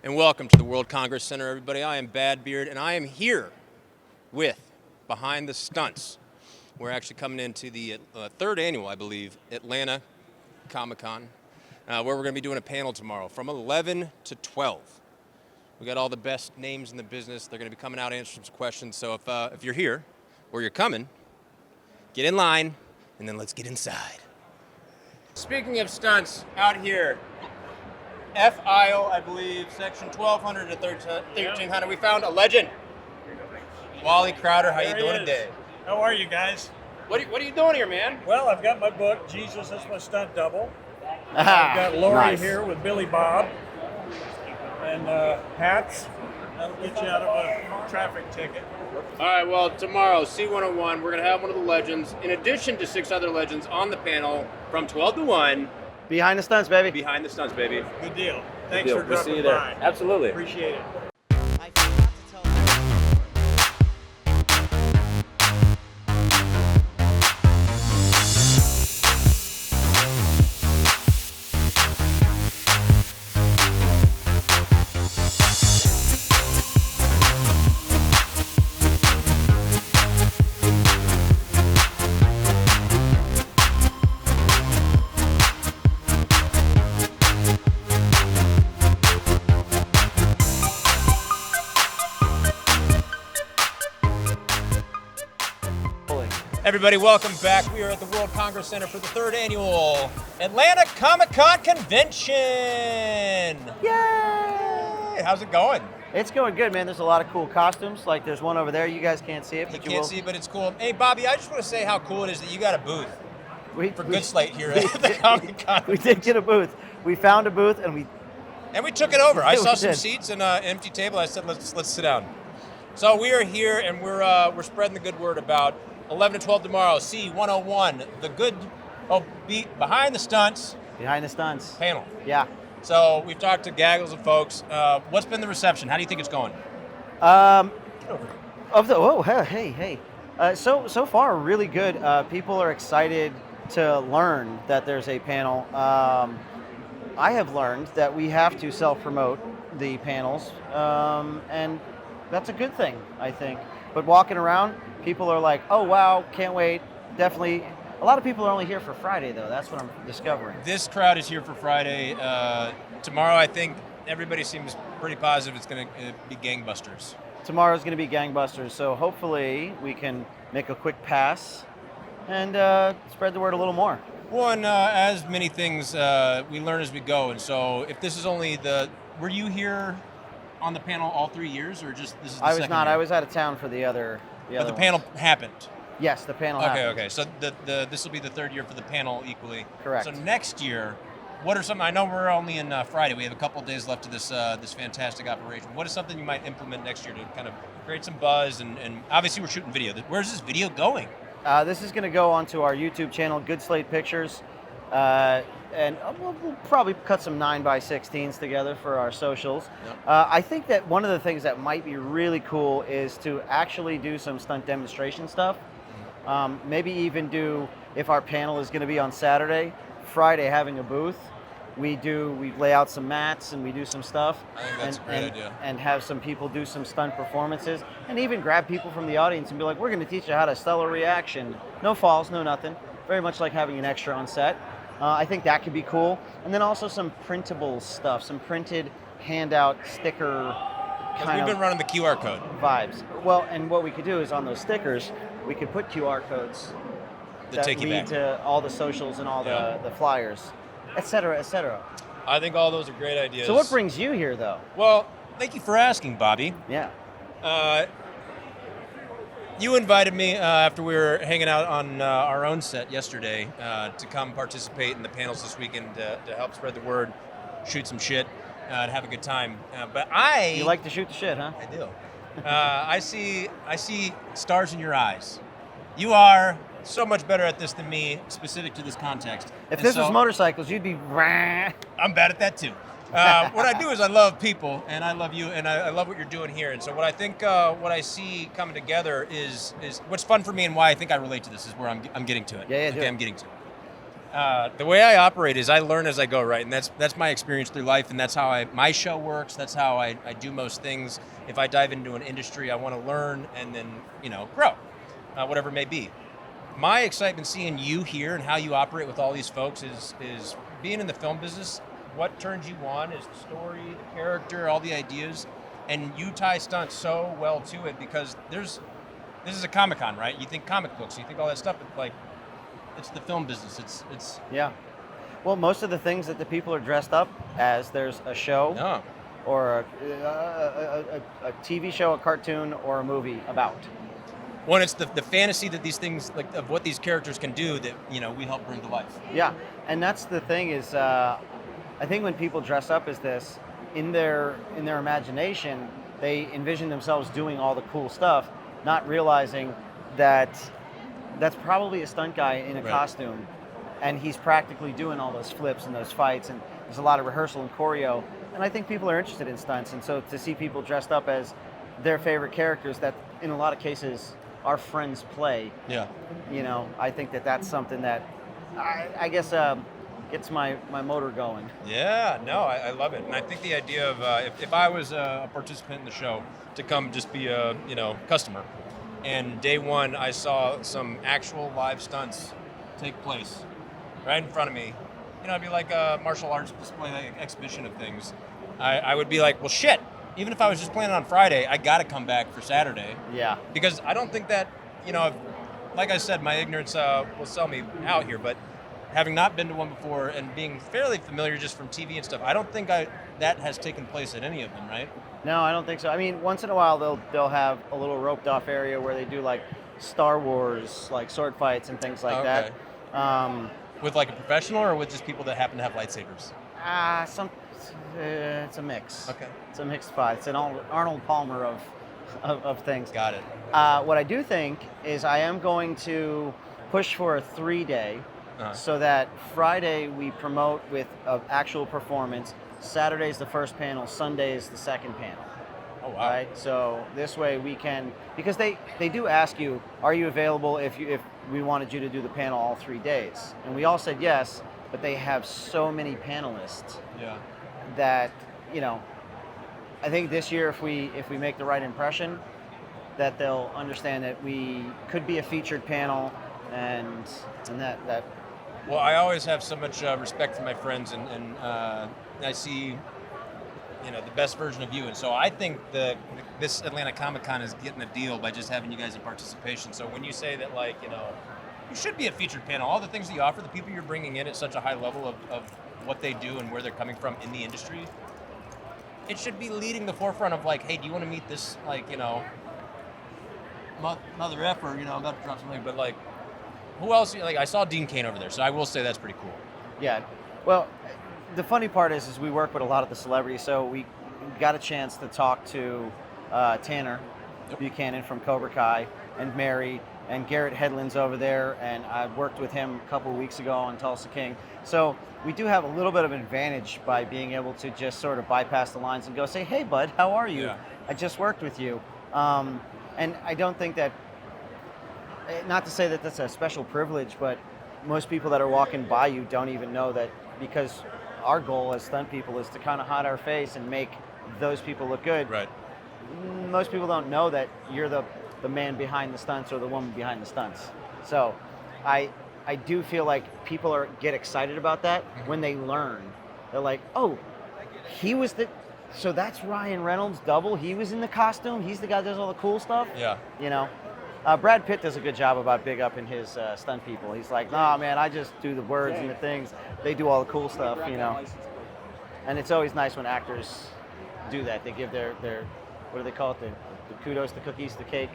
And welcome to the World Congress Center, everybody. I am BADBEARD, and I am here with Behind the Stunts. We're actually coming into the third annual, I believe, Atlanta Comic Con, where we're going to be doing a panel tomorrow from 11 to 12. We got all the best names in the business. They're going to be coming out answering some questions. So if you're here or you're coming, get in line, and then let's get inside. Speaking of stunts, out here, F aisle, I believe, section 1200 to 1300. We found a legend. Wally Crowder, how you doing today? How are you guys? What are you doing here, man? Well, I've got my book, Jesus is my stunt double. I've got Lori here with Billy Bob. And hats. That'll get you out of a traffic ticket. All right, well, tomorrow, C101, we're going to have one of the legends, in addition to 6 other legends, on the panel from 12 to 1. Behind the stunts, baby. Behind the stunts, baby. Good deal. Thanks for We'll see you dropping there. by. Absolutely. Appreciate it. Everybody, welcome back. We are at the World Congress Center for the 3rd annual Atlanta Comic Con Convention. Yay! How's it going? It's going good, man. There's a lot of cool costumes. Like there's one over there. You guys can't see it, but You can't see it, but it's cool. Hey, Bobby, I just want to say how cool it is that you got a booth for Good Slate here at the Comic Con. We did get a booth. We found a booth and we took it over. I saw We some did. seats and an empty table. I said, let's sit down. So we are here and we're spreading the good word about 11 to 12 tomorrow. C101, Behind the Stunts behind the stunts. panel. Yeah. So we've talked to gaggles of folks. What's been the reception? How do you think it's going? So far really good. People are excited to learn that there's a panel. I have learned that we have to self-promote the panels, and that's a good thing, I think. But walking around, people are like, oh wow, can't wait, definitely. A lot of people are only here for Friday though, that's what I'm discovering. This crowd is here for Friday. Tomorrow, I think everybody seems pretty positive it's going to be gangbusters. Tomorrow's gonna be gangbusters, so hopefully we can make a quick pass and spread the word a little more. Well, and as many things, we learn as we go. And so if this is only were you here on the panel all 3 years, or just this is the I was second not, year? I was out of town for the other But the one. panel happened. Yes, the panel happened. Okay. So this will be the 3rd year for the panel equally. Correct. So next year, what are some? I know we're only in Friday. We have a couple days left of this fantastic operation. What is something you might implement next year to kind of create some buzz? And obviously we're shooting video. Where's this video going? This is going to go onto our YouTube channel, Good Slate Pictures, and we'll probably cut some 9x16s together for our socials. Yep. I think that one of the things that might be really cool is to actually do some stunt demonstration stuff. Maybe even do, if our panel is going to be on Saturday, Friday having a booth. We lay out some mats and we do some stuff. I think that's a great idea. And have some people do some stunt performances, and even grab people from the audience and be like, we're going to teach you how to sell a reaction. No falls, no nothing. Very much like having an extra on set. I think that could be cool. And then also some printable stuff, some printed handout sticker kind We've of been running the QR code. vibes. Well, and what we could do is on those stickers, we could put QR codes that take you lead back. to all the socials and all the flyers, et cetera, et cetera. I think all those are great ideas. So what brings you here, though? Well, thank you for asking, Bobby. Yeah. You invited me after we were hanging out on our own set yesterday to come participate in the panels this weekend to help spread the word, shoot some shit, and have a good time. You like to shoot the shit, huh? I do. I see stars in your eyes. You are so much better at this than me, specific to this context. If this was motorcycles, you'd be. I'm bad at that too. What I do is I love people, and I love you, and I love what you're doing here. And so what I think, what I see coming together is what's fun for me, and why I think I relate to this is where I'm getting to it. Yeah, okay, I'm getting to it. The way I operate is I learn as I go, right? And that's my experience through life, and that's how my show works. That's how I do most things. If I dive into an industry, I want to learn and then, grow, whatever it may be. My excitement seeing you here and how you operate with all these folks is being in the film business. What turns you on is the story, the character, all the ideas, and you tie stunts so well to it because this is a Comic Con, right? You think comic books, you think all that stuff, but like it's the film business. It's Yeah. Well, most of the things that the people are dressed up as, there's a show or a TV show, a cartoon, or a movie about. One, it's the fantasy that these things, like of what these characters can do that, we help bring to life. Yeah, and that's the thing is, I think when people dress up as this, in their imagination, they envision themselves doing all the cool stuff, not realizing that that's probably a stunt guy in a costume, and he's practically doing all those flips and those fights, and there's a lot of rehearsal and choreo, and I think people are interested in stunts, and so to see people dressed up as their favorite characters that in a lot of cases our friends play, I think that's something that I guess gets my motor going. Yeah, no, I love it. And I think the idea of if I was a participant in the show to come just be a customer, and day one I saw some actual live stunts take place right in front of me, it'd be like a martial arts display, like exhibition of things. I would be like, well, shit. Even if I was just planning on Friday, I got to come back for Saturday. Yeah. Because I don't think that, like I said, my ignorance will sell me out here, but having not been to one before and being fairly familiar just from TV and stuff, I don't think that has taken place at any of them, right? No, I don't think so. I mean, once in a while they'll have a little roped off area where they do like Star Wars, like sword fights and things like that. With like a professional or with just people that happen to have lightsabers? It's a mix. Okay. It's a mixed pot. It's an Arnold Palmer of things. Got it. What I do think is I am going to push for a 3-day so that Friday we promote with an actual performance, Saturday's the first panel, Sunday is the second panel. Oh, wow. Right? So this way we can, because they do ask you, are you available if we wanted you to do the panel all 3 days? And we all said yes, but they have so many panelists. Yeah. That I think this year if we make the right impression, that they'll understand that we could be a featured panel, and that. Well, I always have so much respect for my friends, and I see the best version of you, and so I think this Atlanta Comic Con is getting a deal by just having you guys in participation. So when you say that, you should be a featured panel, all the things that you offer, the people you're bringing in at such a high level of what they do and where they're coming from in the industry, it should be leading the forefront of hey, do you want to meet this mother effer, I'm about to drop something, but who else? I saw Dean Cain over there, so I will say that's pretty cool. Yeah, well, the funny part is we work with a lot of the celebrities, so we got a chance to talk to Tanner Buchanan from Cobra Kai, and Mary, and Garrett Hedlund's over there, and I worked with him a couple of weeks ago on Tulsa King. So we do have a little bit of an advantage by being able to just sort of bypass the lines and go say, hey, bud, how are you? Yeah. I just worked with you. And I don't think that, not to say that that's a special privilege, but most people that are walking by you don't even know that, because our goal as stunt people is to kind of hide our face and make those people look good. Right. Most people don't know that you're the man behind the stunts or the woman behind the stunts. So I do feel like people get excited about that when they learn. They're like, oh, so that's Ryan Reynolds' double. He was in the costume. He's the guy that does all the cool stuff. Yeah. Brad Pitt does a good job about big upping his stunt people. He's like, nah, man, I just do the words and the things. They do all the cool stuff, And it's always nice when actors do that. They give their what do they call it? The kudos, the cookies, the cake.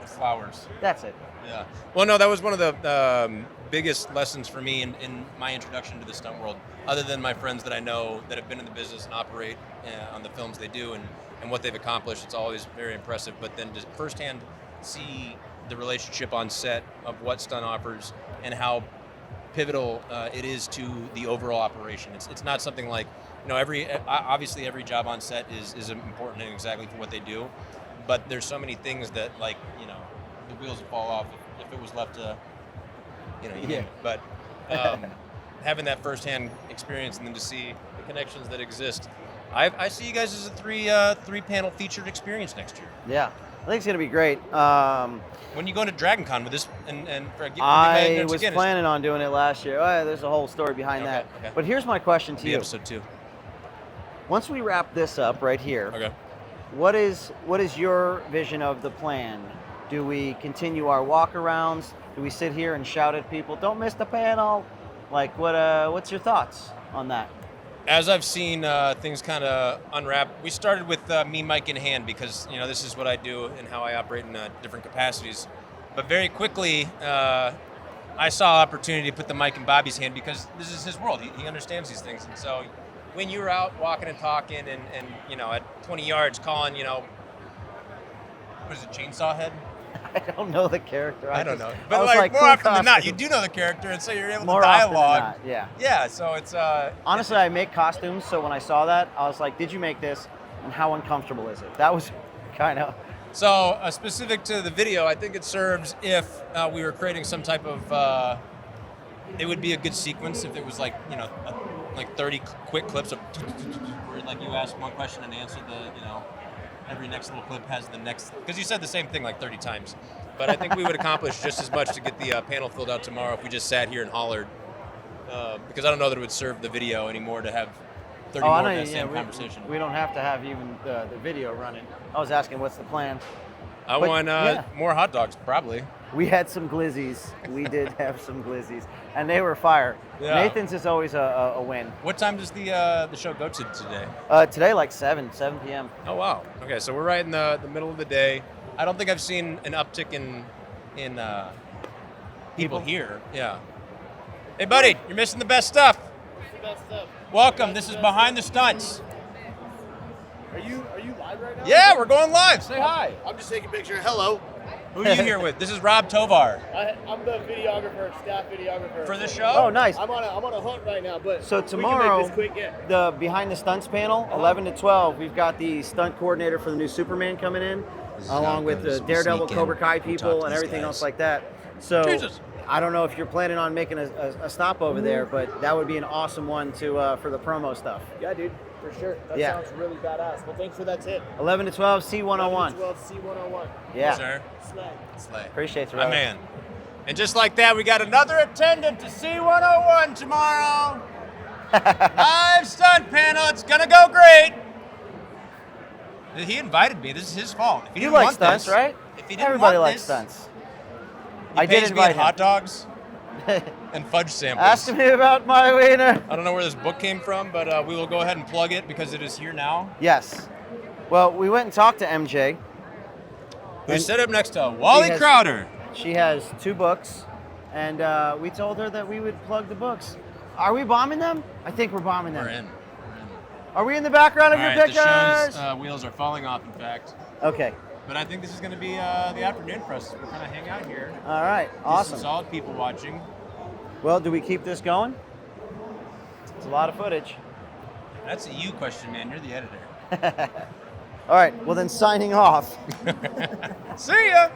The flowers. That's it. Yeah. Well, no, that was one of the biggest lessons for me in my introduction to the stunt world, other than my friends that I know that have been in the business and operate on the films they do and what they've accomplished. It's always very impressive. But then just firsthand see the relationship on set of what stunt offers and how pivotal it is to the overall operation. It's not something like, obviously every job on set is important and exactly for what they do, but there's so many things that the wheels would fall off if it was left to, Yeah. But having that firsthand experience and then to see the connections that exist. I see you guys as a three-panel featured experience next year. Yeah, I think it's going to be great. When you go to Dragon Con with this, I was planning on doing it last year. There's a whole story behind that. Okay. But here's my question to you. Episode 2. Once we wrap this up right here, Okay. what is your vision of the plan? Do we continue our walk-arounds? Do we sit here and shout at people, don't miss the panel? Like, what's your thoughts on that? As I've seen things kind of unwrap, we started with me mic in hand because this is what I do and how I operate in different capacities. But very quickly, I saw opportunity to put the mic in Bobby's hand because this is his world. He understands these things, and so when you're out walking and talking and at 20 yards calling, what is it, Chainsaw Head? I don't know the character. I don't know. But like more often than not, you do know the character, and so you're able to dialogue. More often than not, yeah. Yeah, so it's... Honestly, I make costumes, so when I saw that, I was like, did you make this? And how uncomfortable is it? That was kind of... So specific to the video, I think it serves if we were creating some type of... it would be a good sequence if it was like 30 quick clips of where like you ask one question and answer every next little clip has the next, because you said the same thing like 30 times. But I think we would accomplish just as much to get the panel filled out tomorrow if we just sat here and hollered, because I don't know that it would serve the video anymore to have 30 more of that same conversation. We don't have to have even the video running. I was asking what's the plan. I want more hot dogs, probably. We had some glizzies. We did have some glizzies, and they were fire. Yeah. Nathan's is always a win. What time does the show go to today? Today, like 7 p.m. Oh, wow. Okay, so we're right in the middle of the day. I don't think I've seen an uptick in people here. Yeah. Hey, buddy, you're missing the best stuff. Welcome. This is Behind the Stunts. Are you live right now? Yeah, we're going live. Say hi. I'm just taking a picture. Hello. Who are you here with? This is Rob Tovar. I'm the videographer, staff videographer. For the show? Oh, nice. I'm on a hunt right now, but So we tomorrow, can make this quick, yeah. the Behind the Stunts panel, 11 to 12, we've got the stunt coordinator for the new Superman coming in, along with the Daredevil, Cobra Kai people, and everything else like that. So Jesus. I don't know if you're planning on making a stop over there, but that would be an awesome one to for the promo stuff. Yeah, dude, for sure. That sounds really badass. Well, thanks for that tip. 11 to 12, C101. 12 C101. Yeah. Sir. Slay. Appreciate you, My Rob. man. And just like that, we got another attendant to C101 tomorrow. Live stunt panel. It's going to go great. He invited me. This is his fault. If he You didn't like want stunts, this, right? If he didn't Everybody want likes this, stunts. He I pays did me in invite hot him. dogs and fudge samples. Ask me about my wiener. I don't know where this book came from, but we will go ahead and plug it because it is here now. Yes. Well, we went and talked to MJ. Who set up next to Wally Crowder. She has 2 books, and we told her that we would plug the books. Are we bombing them? I think we're bombing them. We're in. Are we in the background of All your right, pictures? the show's wheels are falling off, in fact. Okay. But I think this is going to be the afternoon for us. We're going to hang out here. All right. There's Awesome. some solid people watching. Well, do we keep this going? It's a lot of footage. That's a you question, man. You're the editor. All right. Well, then signing off. See ya!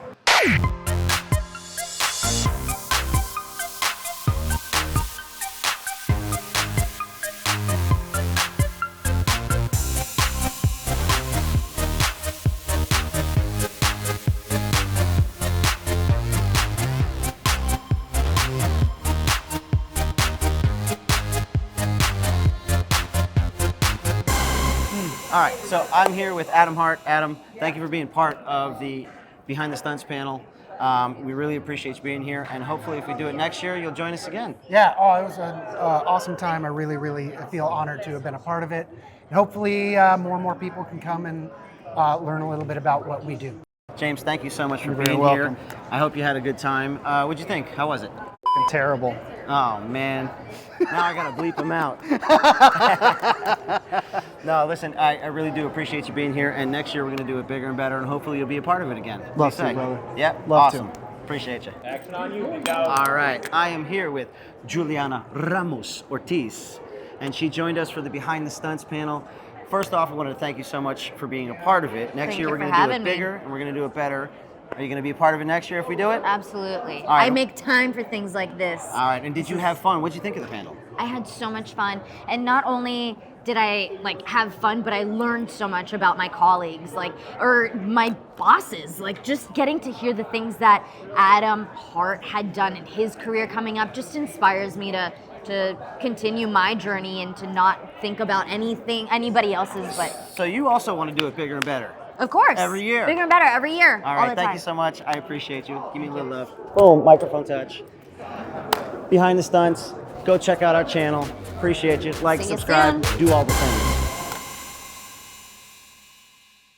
All right, so I'm here with Adam Hart. Adam, thank you for being part of the Behind the Stunts panel. We really appreciate you being here, and hopefully if we do it next year, you'll join us again. Yeah, it was an awesome time. I really feel honored to have been a part of it. And hopefully more and more people can come and learn a little bit about what we do. James, thank you so much for You're very being welcome. here. I hope you had a good time. What'd you think? How was it? Terrible. Oh, man. Now I got to bleep him out. No, listen, I really do appreciate you being here, and next year we're going to do it bigger and better, and hopefully you'll be a part of it again. What do Love you to, say? brother. Yep, Love awesome. to. Appreciate you. Action on you, big dog. All right, I am here with Jewelianna Ramos-Ortiz, and she joined us for the Behind the Stunts panel. First off, I wanted to thank you so much for being a part of it. Next Thank year you we're for going to do it having me. bigger, and we're going to do it better. Are you going to be a part of it next year if we do it? Absolutely. All right. I make time for things like this. All right. And did you have fun? What did you think of the panel? I had so much fun, and not only did I like have fun, but I learned so much about my colleagues, or my bosses. Just getting to hear the things that Adam Hart had done in his career coming up just inspires me to continue my journey and to not think about anybody else's. But So you also want to do it bigger and better? of course, Every year. bigger and better every year. All all right, the thank time. you so much. I appreciate you. Give me a little love. Boom, microphone touch. Behind the Stunts. Go check out our channel. Appreciate you. Like, See you subscribe, soon. do all the things.